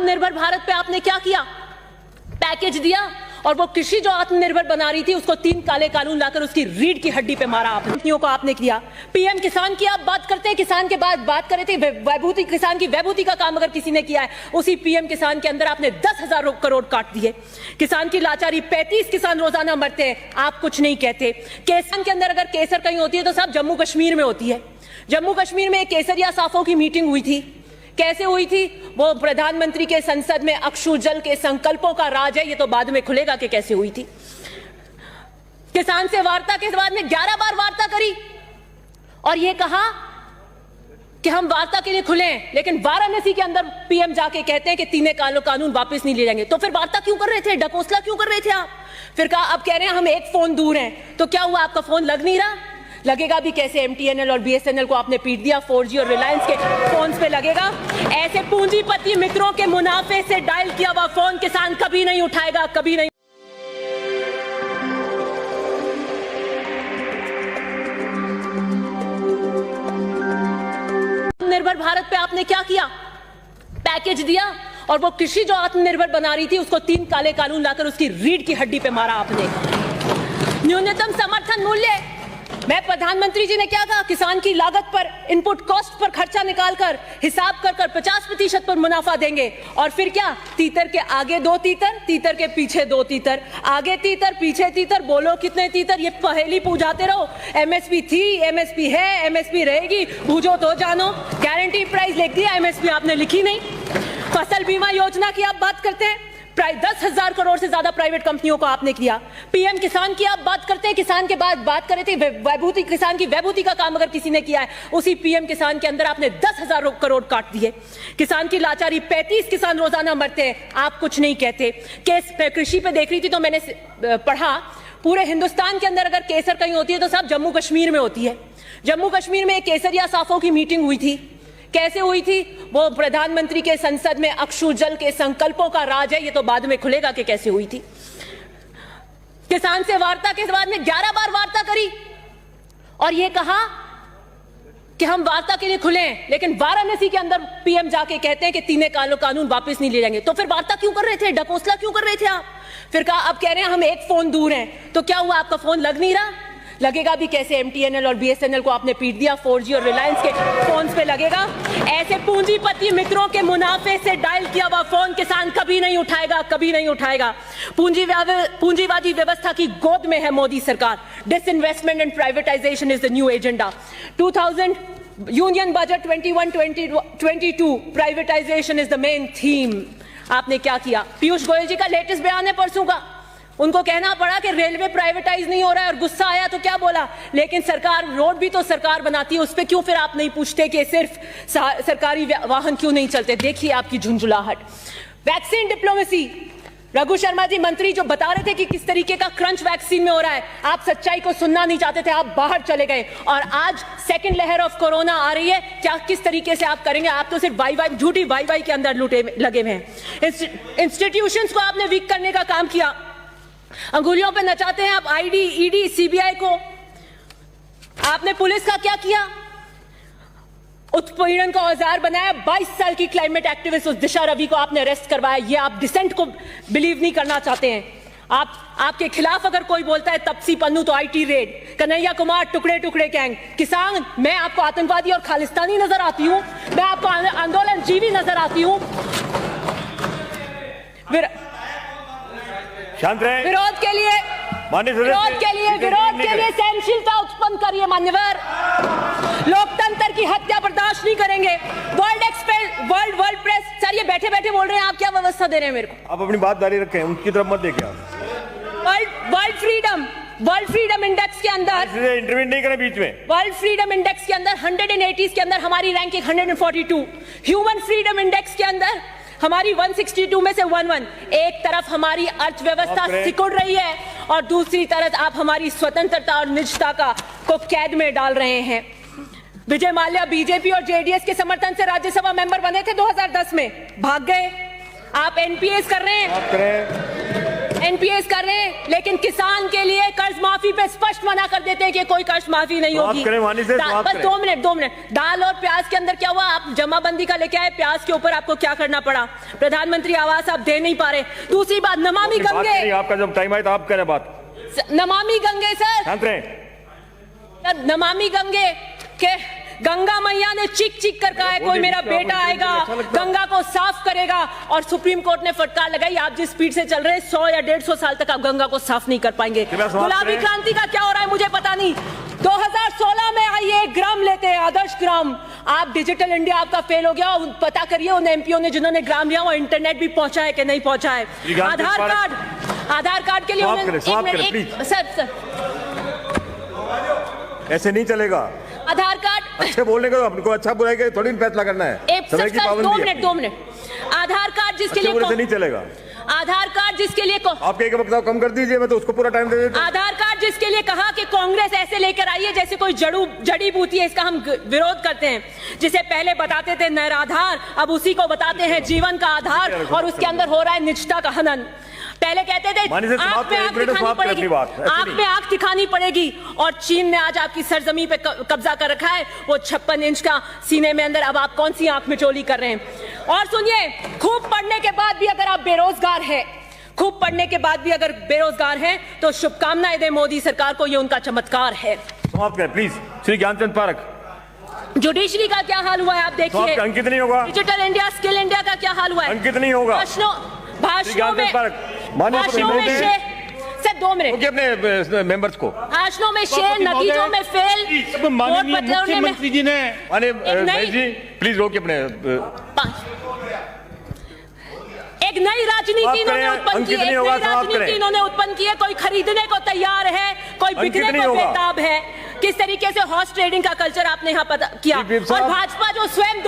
निर्भर भारत पे आपने क्या किया? पैकेज दिया और वो कृषि जो आत्मनिर्भर बना रही थी उसको 3 काले कानून लाकर उसकी रीढ़ की हड्डी पे मारा आपने। कंपनियों को आपने किया। पीएम किसान की आप बात करते हैं, किसान के बाद बात कर रहे थे वैभूति, किसान की वैभूति का काम अगर किसी ने किया है, उसी पीएम किसान के अंदर आपने 10,000 करोड़ काट दिए। किसान की लाचारी, 35 किसान रोजाना मरते हैं, आप कुछ नहीं कहते। किसान के अंदर अगर केसर कहीं होती है तो साहब जम्मू कश्मीर में होती है। जम्मू कश्मीर में केसरिया साफों की मीटिंग हुई थी। कैसे हुई थी? वो प्रधानमंत्री के संसद में अक्षु जल के संकल्पों का राज है, ये तो बाद में खुलेगा कि कैसे हुई थी। किसान से वार्ता के बाद में 11 बार वार्ता करी और ये कहा कि हम वार्ता के लिए खुले हैं, लेकिन वाराणसी के अंदर पीएम जाके कहते हैं कि 3 कानून वापस नहीं ले जाएंगे। तो फिर वार्ता क्यों कर रहे थे? डकोसला क्यों कर रहे थे आप? फिर कहा, अब कह रहे हैं हम एक फोन दूर हैं। तो क्या हुआ? आपका फोन लग नहीं रहा? लगेगा भी कैसे? एमटीएनएल और बीएसएनएल को आपने पीट दिया, 4G और रिलायंस के फोन पे लगेगा। ऐसे पूंजीपति मित्रों के मुनाफे से डायल किया हुआ फोन किसान कभी नहीं उठाएगा, कभी नहीं। निर्भर भारत पे आपने क्या किया? पैकेज दिया और वो कृषि जो आत्मनिर्भर बना रही थी उसको 3 काले कानून लाकर उसकी रीढ़ की हड्डी पे मारा आपने। न्यूनतम समर्थन मूल्य, मैं प्रधानमंत्री जी ने क्या कहा? किसान की लागत पर, इनपुट कॉस्ट पर खर्चा निकालकर हिसाब कर 50% पर मुनाफा देंगे। और फिर क्या? तीतर के आगे 2 तीतर, तीतर के पीछे 2 तीतर, आगे तीतर पीछे तीतर, बोलो कितने तीतर? ये पहेली पूछाते रहो। एमएसपी थी, एमएसपी है, एमएसपी रहेगी, बूझो तो जानो। गारंटी प्राइस लिख दिया, एमएसपी आपने लिखी नहीं। फसल बीमा योजना की आप बात करते हैं, 10,000 करोड़ से ज्यादा प्राइवेट कंपनियों को आपने किया। पीएम किसान की आप बात करते हैं, किसान के बाद बात कर रहे थे वैभूति, किसान की वैभूति का काम अगर किसी ने किया है, उसी पीएम किसान के अंदर आपने 10,000 करोड़ काट दिए। किसान की लाचारी, 35 किसान रोजाना मरते हैं, आप कुछ नहीं कहते। केस कृषि पे देख रही थी तो मैंने पढ़ा, पूरे हिंदुस्तान के अंदर अगर केसर कहीं होती है तो साहब जम्मू कश्मीर में होती है। जम्मू कश्मीर में केसरिया साफों की मीटिंग हुई थी। कैसे हुई थी? वो प्रधानमंत्री के संसद में अक्षु जल के संकल्पों का राज है, ये तो बाद में खुलेगा कि कैसे हुई थी। किसान से वार्ता के बाद में 11 बार वार्ता करी और ये कहा कि हम वार्ता के लिए खुले हैं, लेकिन वाराणसी के अंदर पीएम जाके कहते हैं कि 3 कानून वापस नहीं ले जाएंगे। तो फिर वार्ता क्यों कर रहे थे? डकोसला क्यों कर रहे थे आप? फिर कहा, अब कह रहे हैं हम एक फोन दूर हैं। तो क्या हुआ? आपका फोन लग नहीं रहा? लगेगा भी कैसे? एमटीएनएल और बीएसएनएल को आपने पीट दिया, 4G और रिलायंस के फोन पे लगेगा। ऐसे पूंजीपति मित्रों के मुनाफे से डायल किया हुआ फोन किसान कभी नहीं उठाएगा, कभी नहीं उठाएगा। पूंजीवादी व्यवस्था की गोद में है मोदी सरकार। Disinvestment and privatisation is the new agenda. 2000 union budget 21-22 privatisation is the main theme. आपने क्या किया? पीयूष गोयल जी का लेटेस्ट बयान है परसों का, उनको कहना पड़ा कि रेलवे प्राइवेटाइज नहीं हो रहा है और गुस्सा आया तो क्या बोला? लेकिन सरकार, रोड भी तो सरकार बनाती है, उस पे क्यों फिर आप नहीं पूछते कि सिर्फ सरकारी वाहन क्यों नहीं चलते? देखिए आपकी झुंझुलाहट। वैक्सीन डिप्लोमेसी, रघु शर्मा जी मंत्री जो बता रहे थे कि किस तरीके का क्रंच वैक्सीन में हो रहा है, आप सच्चाई को सुनना नहीं चाहते थे, आप बाहर चले गए। और आज सेकंड लहर ऑफ कोरोना आ रही है, क्या किस तरीके से आप करेंगे? आप तो सिर्फ वाई झूठी वाई के अंदर लगे हुए हैं। इंस्टीट्यूशंस को आपने वीक करने का काम किया, अंगुलियों पे नचाते हैं आप आईडी, ईडी, सीबीआई को। आपने पुलिस का क्या किया? उत्पीड़न का औजार बनाया। 22 साल की क्लाइमेट एक्टिविस्ट उस दिशा रवि को आपने अरेस्ट करवाया। ये आप डिसेंट को बिलीव नहीं करना चाहते हैं। आपके खिलाफ अगर कोई बोलता है तपसी पन्नू तो आईटी रेड, कन्हैया कुमार टुकड़े टुकड़े गैंग। किसान, मैं आपको आतंकवादी और खालिस्तानी नजर आती हूं? मैं आपको आंदोलन जीवी नजर आती हूं? शांत रहे। विरोध के लिए सहनशीलता उत्पन्न करिए मान्यवर। लोकतंत्र की हत्या बर्दाश्त नहीं करेंगे। वर्ल्ड प्रेस, सर ये बैठे बैठे बोल रहे हैं, आप क्या व्यवस्था दे रहे हैं मेरे को? आप अपनी बात जारी रखें, उनकी तरफ मत देखिए आप। वर्ल्ड फ्रीडम इंडेक्स के अंदर इंटरव्यू नहीं करें बीच में। वर्ल्ड फ्रीडम इंडेक्स के अंदर 180 के अंदर हमारी रैंकिंग 142। ह्यूमन फ्रीडम इंडेक्स के अंदर हमारी 162 में से 11। एक तरफ हमारी अर्थव्यवस्था सिकुड़ रही है और दूसरी तरफ आप हमारी स्वतंत्रता और निजता को कैद में डाल रहे हैं। विजय माल्या बीजेपी और जेडीएस के समर्थन से राज्यसभा मेंबर बने थे 2010 में, भाग गए। आप एनपीएस कर रहे हैं। एनपीएस कर रहे हैं, लेकिन किसान के लिए कर्ज माफी पे स्पष्ट मना कर देते हैं कि कोई कर्ज माफी नहीं समाप्त होगी। करें वाणी से, समाप्त बस करें। 2 मिनट। दाल और प्याज के अंदर क्या हुआ? आप जमाबंदी का लेके आए, प्याज के ऊपर आपको क्या करना पड़ा? प्रधानमंत्री आवास आप दे नहीं पा रहे। दूसरी बात, नमामि बात गंगे, करिए, आपका जब टाइम आए तो आप करें बात। नमामि गंगे सर, शांत रहें। नमामि गंगे के गंगा मैया ने चीख चीख कर कहा है कोई मेरा बेटा आएगा, गंगा को साफ करेगा, और सुप्रीम कोर्ट ने फटकार लगाई। आप जिस स्पीड से चल रहे हैं 100 या 150 साल तक आप गंगा को साफ नहीं कर पाएंगे। गुलाबी क्रांति का क्या हो रहा है मुझे पता नहीं। 2016 में आइए 1 ग्राम लेते हैं, आदर्श ग्राम। आप डिजिटल इंडिया आपका फेल हो गया। पता करिए उन एमपीओ ने जिन्होंने ग्राम लिया वो इंटरनेट भी पहुंचा है कि नहीं पहुंचा है। आधार कार्ड के लिए सर ऐसे नहीं चलेगा। आधार कार्ड अच्छे बोलने को आपको अच्छा बुलाएगा, थोड़ी फैसला करना है। समय की पाबंदी है। 2 मिनट। आधार कार्ड जिसके लिए नहीं चलेगा। आधार कार्ड जिसके लिए आपके एक वक्त कम कर दीजिए, मैं तो उसको पूरा टाइम दे देता हूं। आधार कार्ड जिसके लिए कहा कि कांग्रेस ऐसे लेकर आई है जैसे कोई जड़ी बूटी है, इसका हम विरोध करते हैं। जिसे पहले बताते थे निराधार, अब उसी को बताते हैं जीवन का आधार, और उसके अंदर हो रहा है निजता का हनन। पहले कहते थे आंख में आंख दिखानी पड़ेगी, और चीन ने आज आपकी सरजमी पे कब्जा कर रखा है। वो 56 इंच का सीने में अंदर, अब आप कौन सी आंख में चोली कर रहे हैं? और सुनिए, खूब पढ़ने के बाद भी अगर आप बेरोजगार हैं, खूब पढ़ने के बाद भी अगर बेरोजगार हैं, तो शुभकामनाएं दें मोदी सरकार को, ये उनका चमत्कार है। समाप्त करें प्लीज। श्री ज्ञानचंद पारख। जुडिशरी का क्या हाल हुआ है आप देखिए। अंकित नहीं होगा। डिजिटल इंडिया, स्किल इंडिया का क्या हाल हुआ है? अंकित नहीं होगा। भाषणों में सर 2 मिनट अपने मेंबर्स को भाषणों में शेर, नतीजों में फेल। माननीय मुख्यमंत्री जी ने जी प्लीज रोकिए अपने। एक नई राजनीति इन्होंने उत्पन्न की है, एक नई राजनीति इन्होंने उत्पन्न की है। कोई खरीदने को तैयार है, कोई बिकने को बेताब है। किस तरीके से हॉर्स ट्रेडिंग का कल्चर आपने यहाँ पर किया, और भाजपा जो स्वयं